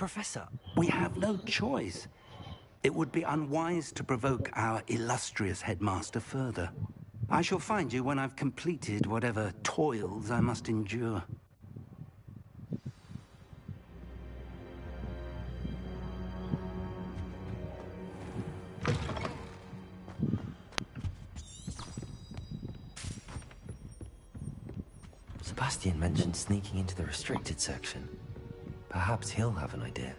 Professor, we have no choice. It would be unwise to provoke our illustrious headmaster further. I shall find you when I've completed whatever toils I must endure. Sebastian mentioned sneaking into the restricted section. Perhaps he'll have an idea.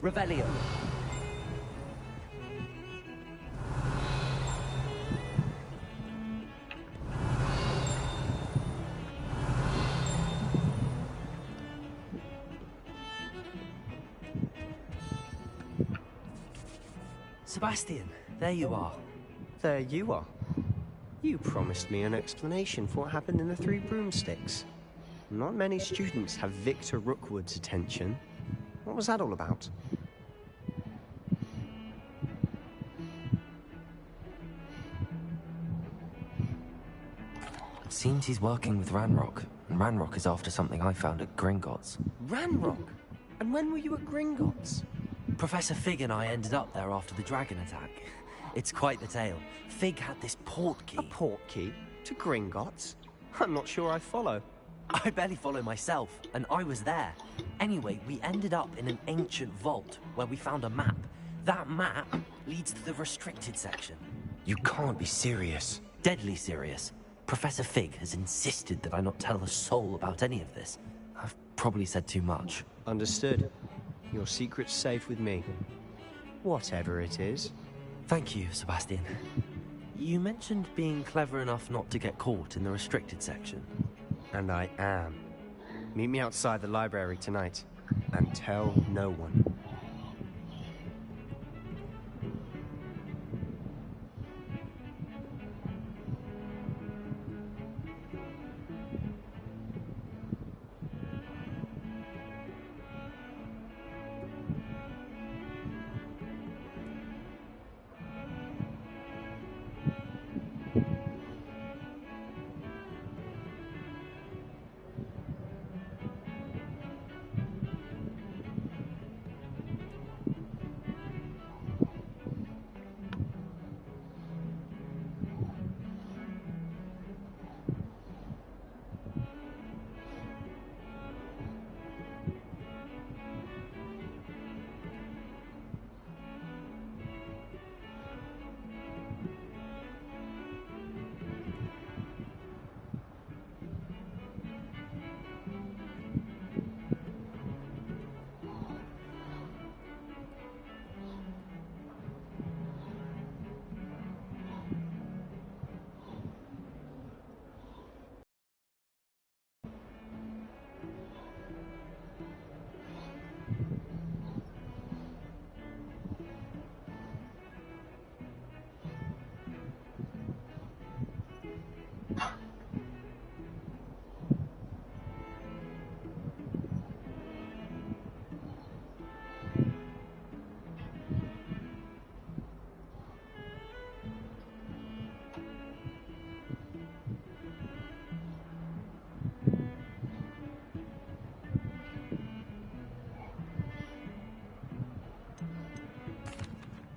Revelio. Sebastian, there you are. There you are. You promised me an explanation for what happened in the Three Broomsticks. Not many students have Victor Rookwood's attention. What was that all about? It seems he's working with Ranrock, and Ranrock is after something I found at Gringotts. Ranrock? And when were you at Gringotts? Professor Fig and I ended up there after the dragon attack. It's quite the tale. Fig had this port key. A port key? To Gringotts? I'm not sure I follow. I barely follow myself, and I was there. Anyway, we ended up in an ancient vault where we found a map. That map leads to the restricted section. You can't be serious. Deadly serious. Professor Fig has insisted that I not tell a soul about any of this. I've probably said too much. Understood. Your secret's safe with me. Whatever it is. Thank you, Sebastian. You mentioned being clever enough not to get caught in the restricted section. And I am. Meet me outside the library tonight, and tell no one.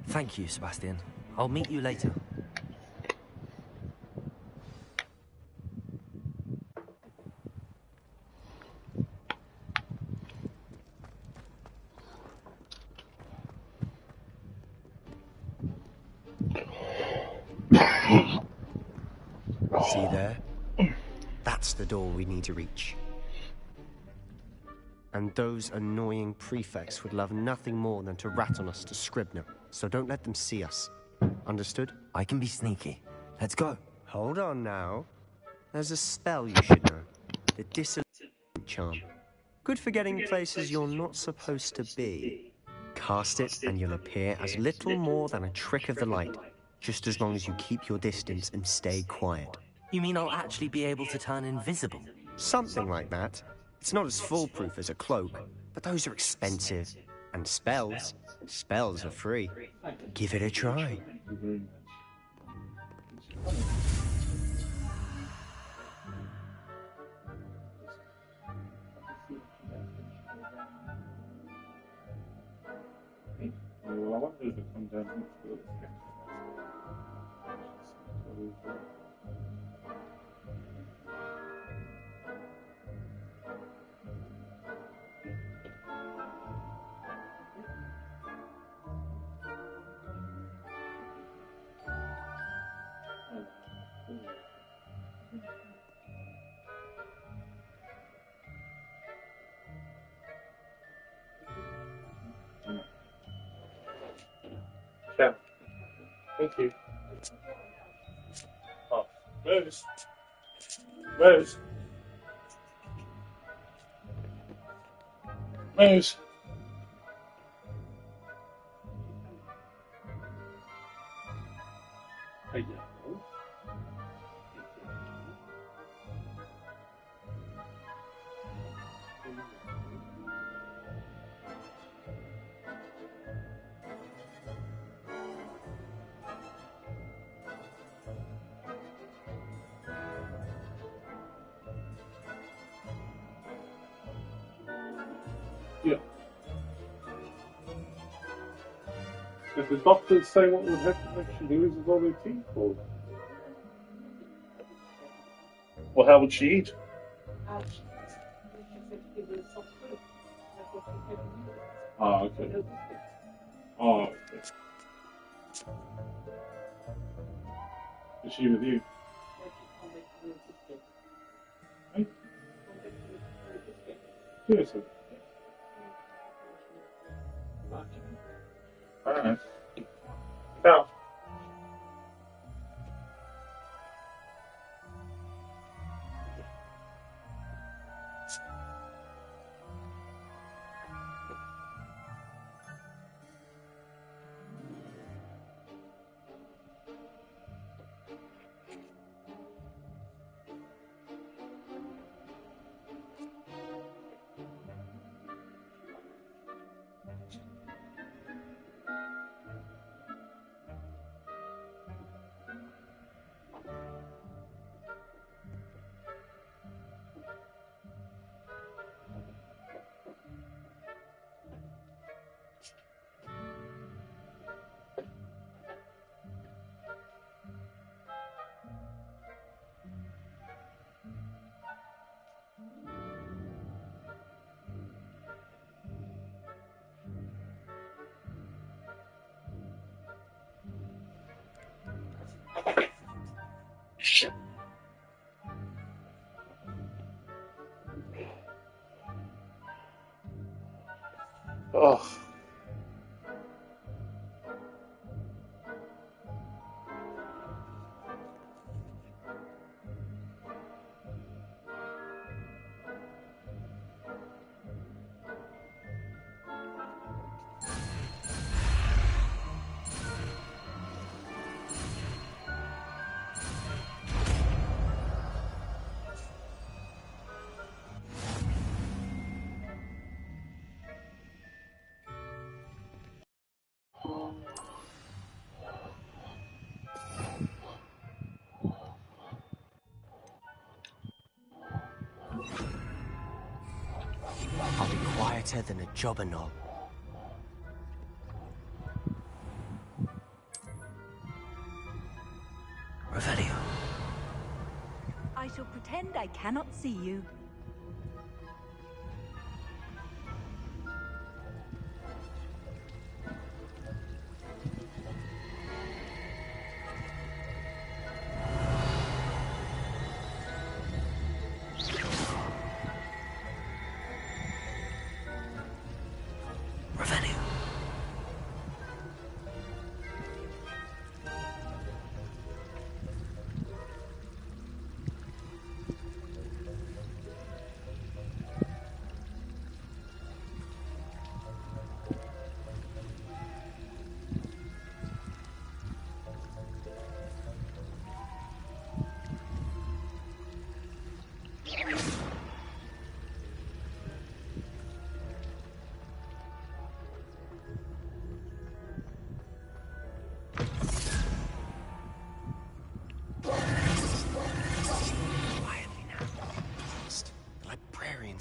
Thank you, Sebastian. I'll meet you later. See there? That's the door we need to reach. And those annoying prefects would love nothing more than to rat on us to Scribner, so don't let them see us. Understood? I can be sneaky. Let's go. Hold on now. There's a spell you should know. The Dissolute Charm. Good for getting places you're not supposed to be. Cast it and you'll appear as little more than a trick of the light, just as long as you keep your distance and stay quiet. You mean I'll actually be able to turn invisible? Something like that. It's not as foolproof as a cloak, but those are expensive. And spells are free. Give it a try. Well, I wonder if it comes down to it. Yeah. Thank you. Oh, Rose. Rose. Rose. Hey, yeah. Yeah. Did the doctors say what would happen if she loses all her teeth? Or... Well, how would she eat? Oh, okay. Oh, okay. Is she with you? Hey? Seriously? Alright. Now. Shit. Oh. I'll be quieter than a jobber knob. Revelio. I shall pretend I cannot see you. Revelio.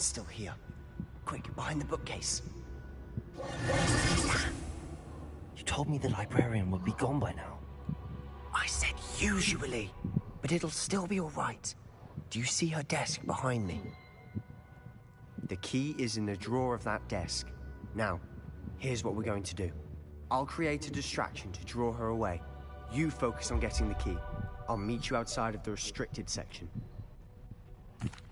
It's still here. Quick, behind the bookcase. You told me the librarian would be gone by now. I said usually, but it'll still be all right. Do you see her desk behind me? The key is in the drawer of that desk. Now, here's what we're going to do. I'll create a distraction to draw her away. You focus on getting the key. I'll meet you outside of the restricted section.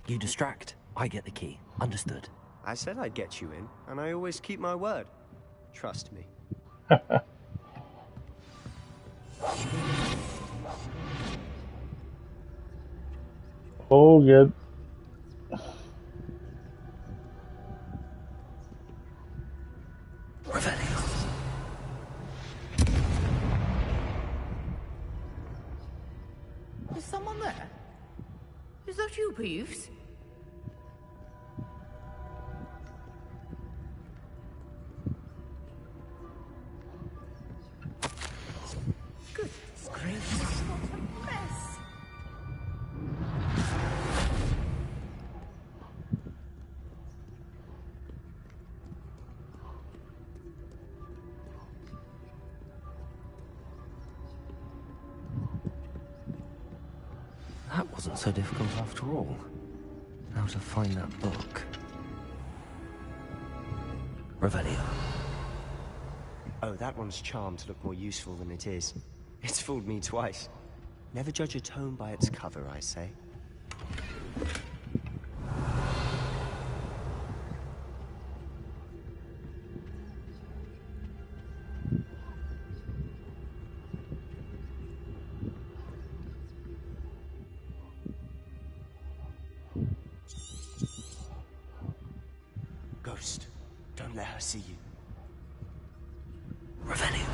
You distract, I get the key. Understood. I said I'd get you in, and I always keep my word. Trust me. Oh, good. Revelio. Is someone there? Is that you, Peeves? Goodness gracious, what a mess! That wasn't so difficult after all. Now to find that book. Revelio. Oh, that one's charmed to look more useful than it is. It's fooled me twice. Never judge a tome by its cover, I say. Ghost, don't let her see you. Revelio.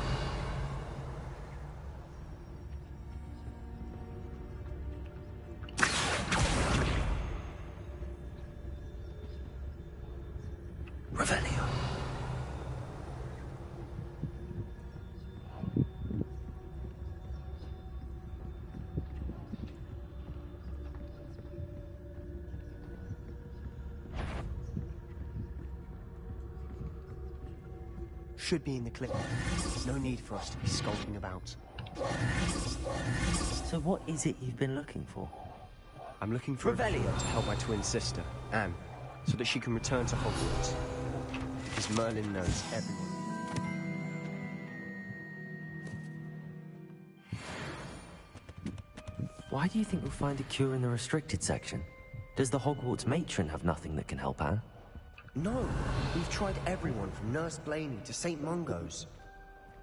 Revelio. Should be in the clip. No need for us to be skulking about. So what is it you've been looking for? I'm looking for Revelio. to help my twin sister, Anne, so that she can return to Hogwarts. Because Merlin knows everyone. Why do you think we'll find a cure in the restricted section? Does the Hogwarts matron have nothing that can help Anne? No, we've tried everyone from Nurse Blaney to St. Mungo's.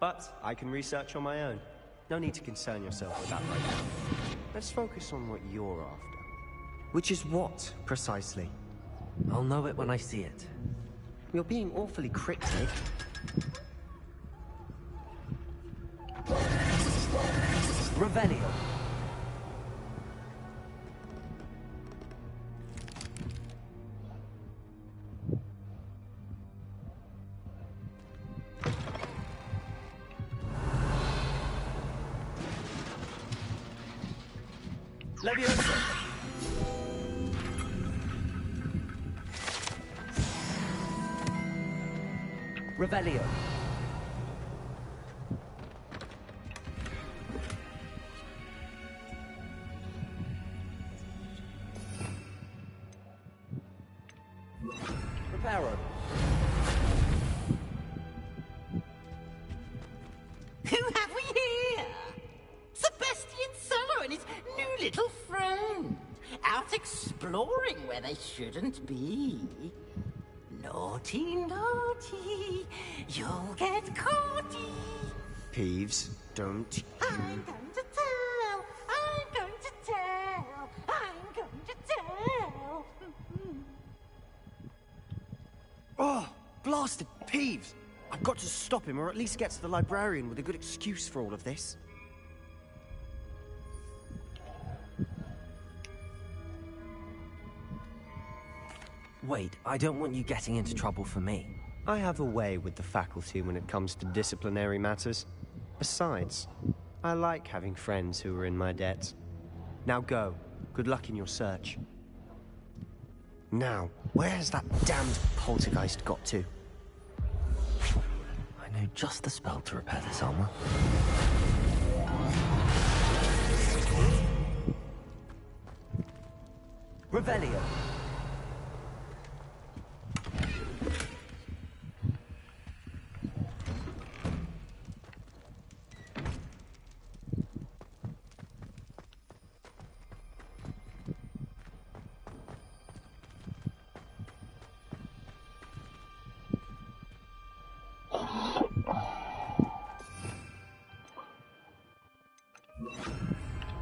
But I can research on my own. No need to concern yourself with that right now. Let's focus on what you're after. Which is what, precisely? I'll know it when I see it. You're being awfully cryptic. Revelio. Leviosa! Revelio. Reparo. Who have we here? Sebastian Solo and his new little friend. Out exploring where they shouldn't be. Naughty, naughty, you'll get caughty. Peeves, don't I'm going to tell, I'm going to tell, I'm going to tell. Oh, blasted Peeves! I've got to stop him, or at least get to the librarian with a good excuse for all of this. Wait, I don't want you getting into trouble for me. I have a way with the faculty when it comes to disciplinary matters. Besides, I like having friends who are in my debt. Now go. Good luck in your search. Now, where has that damned poltergeist got to? I know just the spell to repair this armor. Revelio.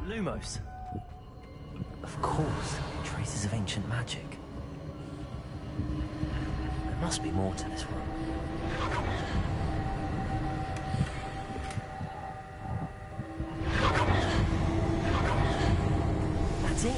Lumos. Of course, traces of ancient magic. There must be more to this room. That's it.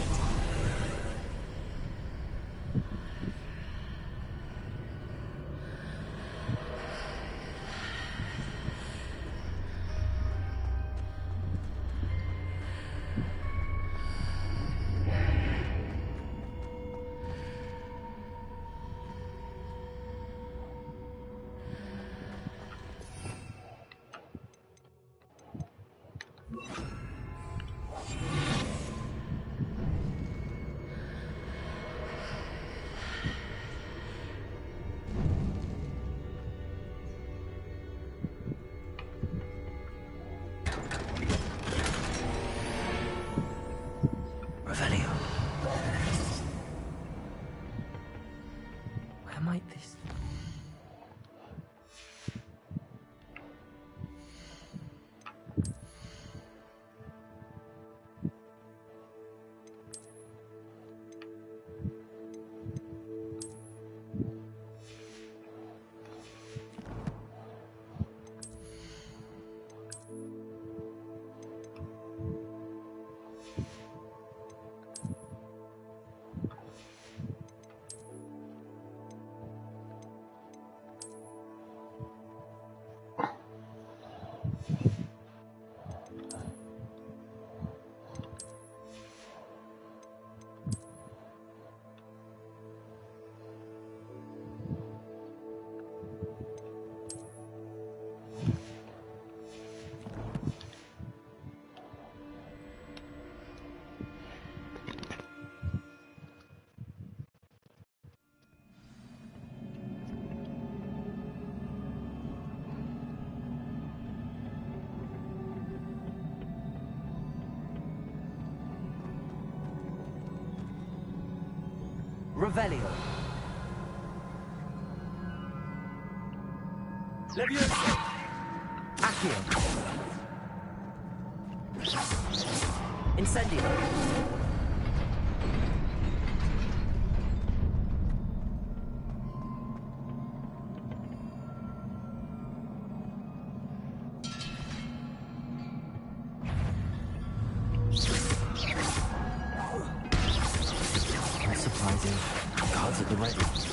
Revelio. Where might this... Revelio. Levioso. Accio. Incendio. Unsurprising. Guards at the ready.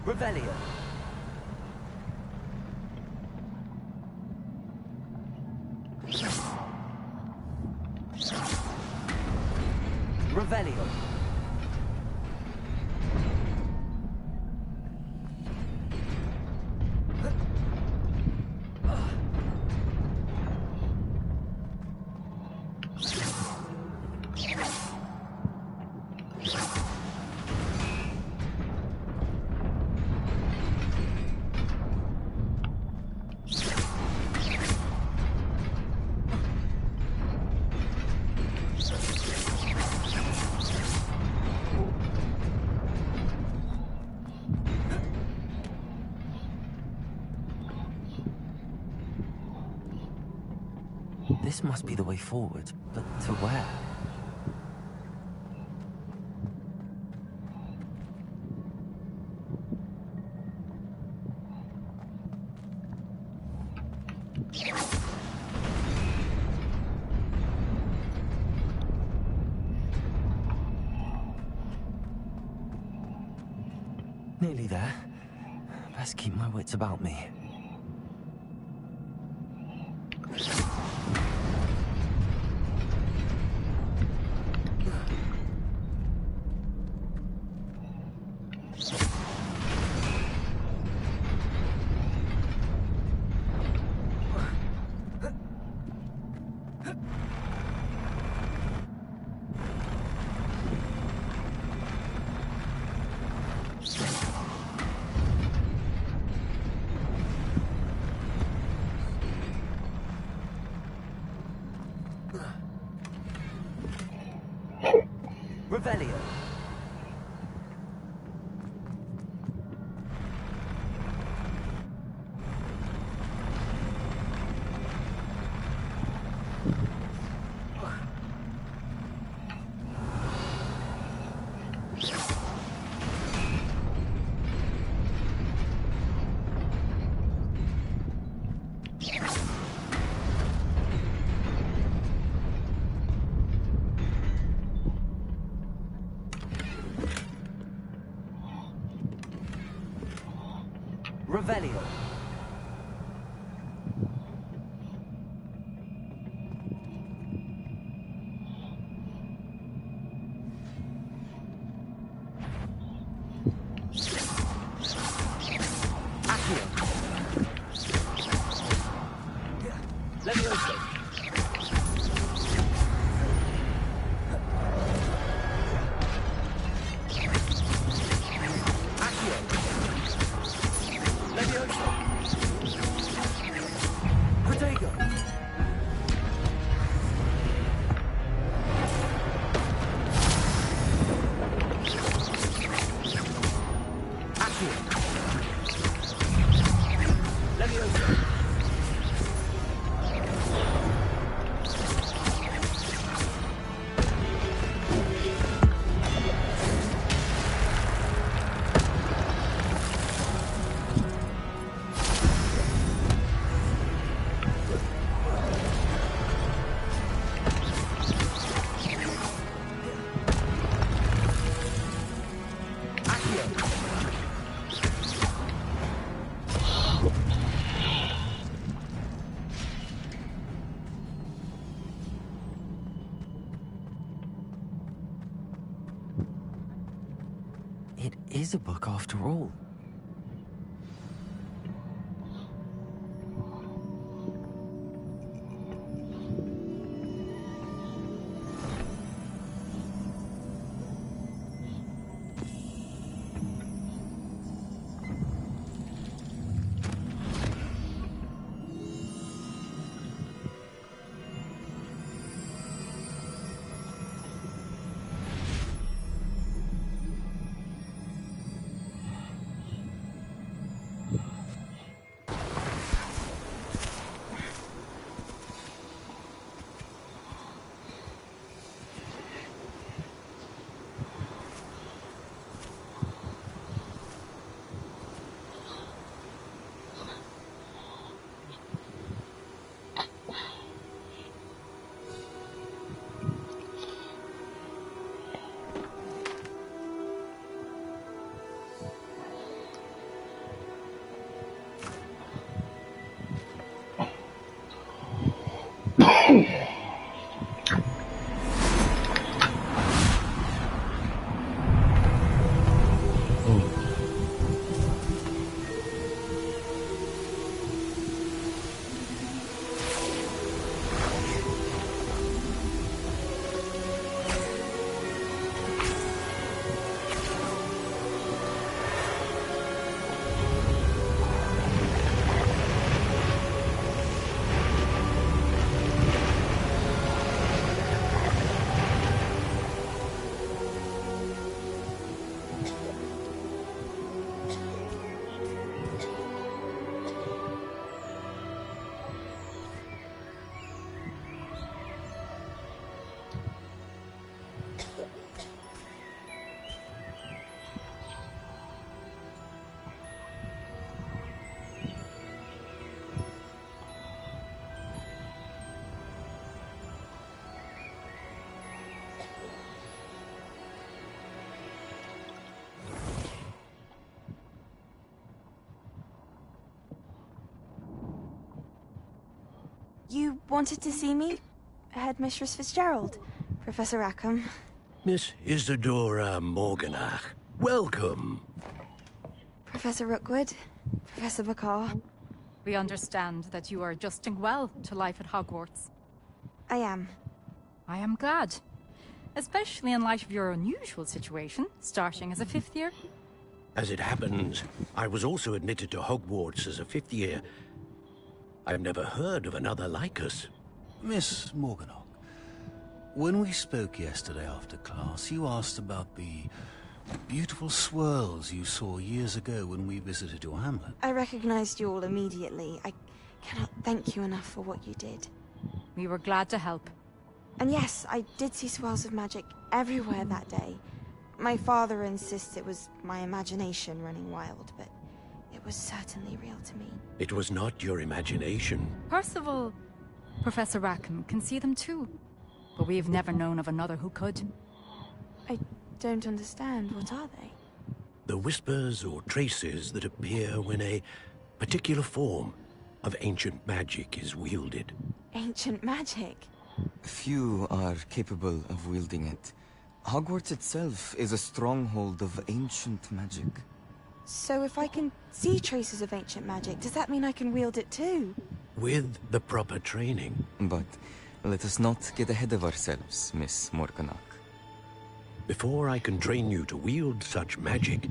Revelio. Revelio. This must be the way forward, but to where? Nearly there. Best keep my wits about me. Revelio. Revelio. Accio. Levioso. It is a book after all. You wanted to see me? Headmistress Fitzgerald, Professor Rackham. Miss Isadora Morganach, welcome. Professor Rookwood, Professor Bakar. We understand that you are adjusting well to life at Hogwarts. I am. I am glad. Especially in light of your unusual situation, starting as a 5th year. As it happens, I was also admitted to Hogwarts as a 5th year. I've never heard of another like us. Miss Morganach, when we spoke yesterday after class, you asked about the beautiful swirls you saw years ago when we visited your hamlet. I recognized you all immediately. I cannot thank you enough for what you did. We were glad to help. And yes, I did see swirls of magic everywhere that day. My father insists it was my imagination running wild, but it was certainly real to me. It was not your imagination. Percival, Professor Rackham can see them too. But we've never known of another who could. I don't understand. What are they? The whispers or traces that appear when a particular form of ancient magic is wielded. Ancient magic? Few are capable of wielding it. Hogwarts itself is a stronghold of ancient magic. So if I can see traces of ancient magic, does that mean I can wield it too? With the proper training. But let us not get ahead of ourselves, Miss Morganach. Before I can train you to wield such magic,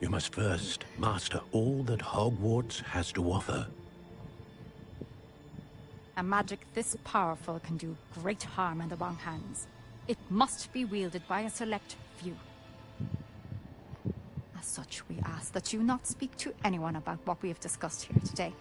you must first master all that Hogwarts has to offer. A magic this powerful can do great harm in the wrong hands. It must be wielded by a select few. As such, we ask that you not speak to anyone about what we have discussed here today.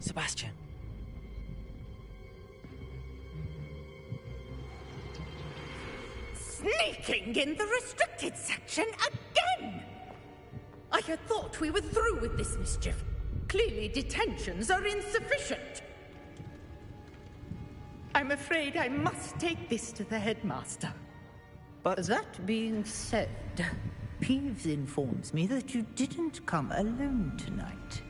Sebastian. Sneaking in the restricted section again! I had thought we were through with this mischief. Clearly detentions are insufficient. I'm afraid I must take this to the headmaster. But that being said, Peeves informs me that you didn't come alone tonight.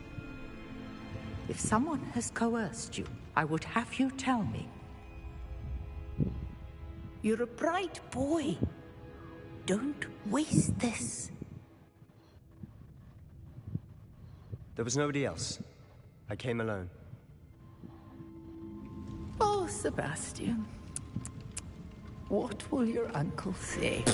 If someone has coerced you, I would have you tell me. You're a bright boy. Don't waste this. There was nobody else. I came alone. Oh, Sebastian. What will your uncle say?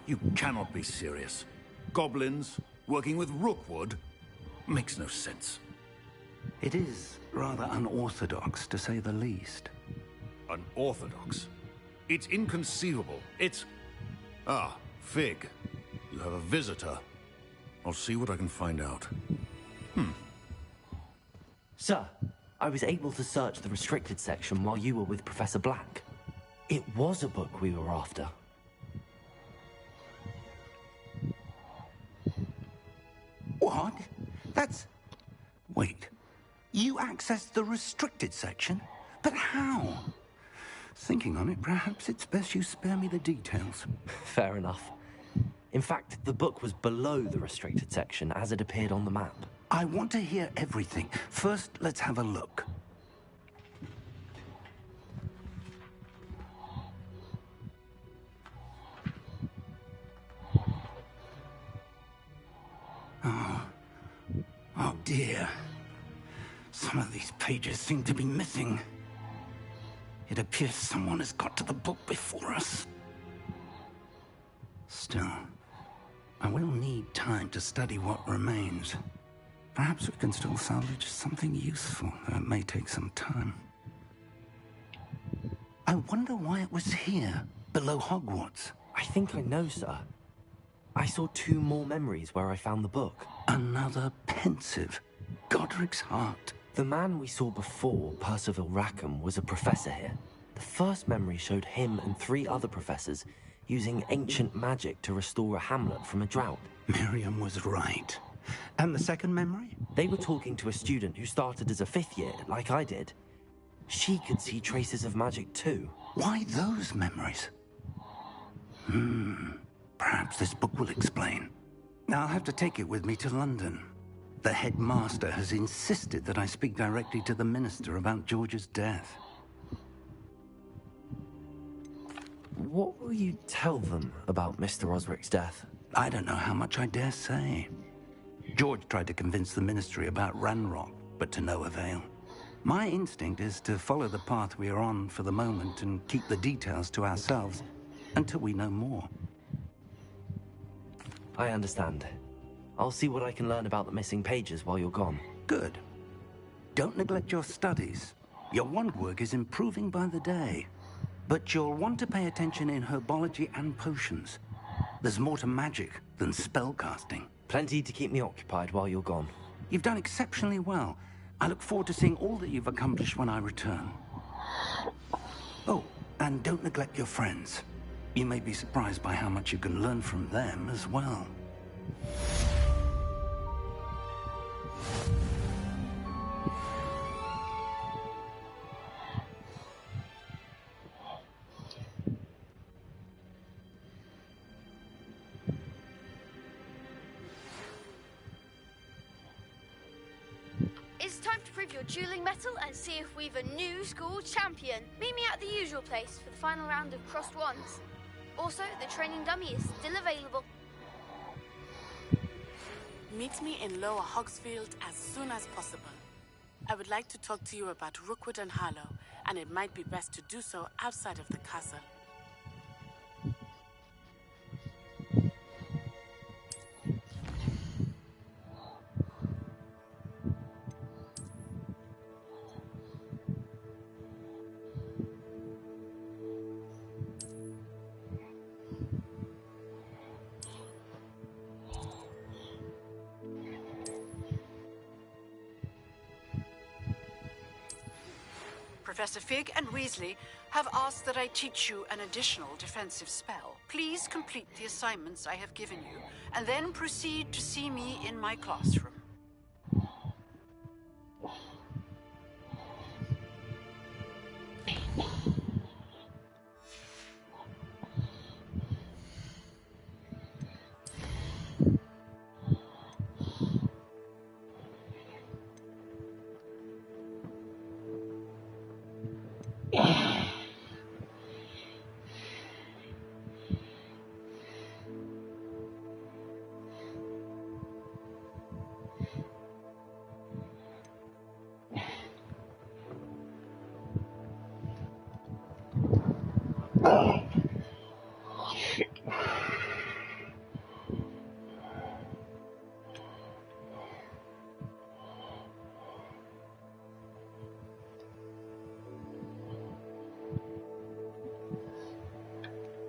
You cannot be serious. Goblins working with Rookwood? Makes no sense. It is rather unorthodox, to say the least. Unorthodox? It's inconceivable. It's... Ah, Fig. You have a visitor. I'll see what I can find out. Sir, I was able to search the restricted section while you were with Professor Black. It was a book we were after. Wait, you accessed the restricted section? But how? Thinking on it, perhaps it's best you spare me the details. Fair enough. In fact, the book was below the restricted section as it appeared on the map. I want to hear everything. First, let's have a look. Oh dear. Some of these pages seem to be missing. It appears someone has got to the book before us. Still, I will need time to study what remains. Perhaps we can still salvage something useful, though it may take some time. I wonder why it was here, below Hogwarts. I think I know, sir. I saw 2 more memories where I found the book. Another pensive. Godric's heart. The man we saw before, Percival Rackham, was a professor here. The first memory showed him and 3 other professors using ancient magic to restore a hamlet from a drought. Miriam was right. And the second memory? They were talking to a student who started as a 5th year, like I did. She could see traces of magic too. Why those memories? Perhaps this book will explain. Now I'll have to take it with me to London. The headmaster has insisted that I speak directly to the minister about George's death. What will you tell them about Mr. Osric's death? I don't know how much I dare say. George tried to convince the ministry about Ranrock, but to no avail. My instinct is to follow the path we are on for the moment and keep the details to ourselves until we know more. I understand. I'll see what I can learn about the missing pages while you're gone. Good. Don't neglect your studies. Your wand work is improving by the day. But you'll want to pay attention in herbology and potions. There's more to magic than spellcasting. Plenty to keep me occupied while you're gone. You've done exceptionally well. I look forward to seeing all that you've accomplished when I return. Oh, and don't neglect your friends. You may be surprised by how much you can learn from them as well. It's time to prove your dueling mettle and see if we've a new school champion. Meet me at the usual place for the final round of crossed wands. Also, the training dummy is still available. Meet me in Lower Hogsfield as soon as possible. I would like to talk to you about Rookwood and Harlow, and it might be best to do so outside of the castle. Professor Fig and Weasley have asked that I teach you an additional defensive spell. Please complete the assignments I have given you, and then proceed to see me in my classroom.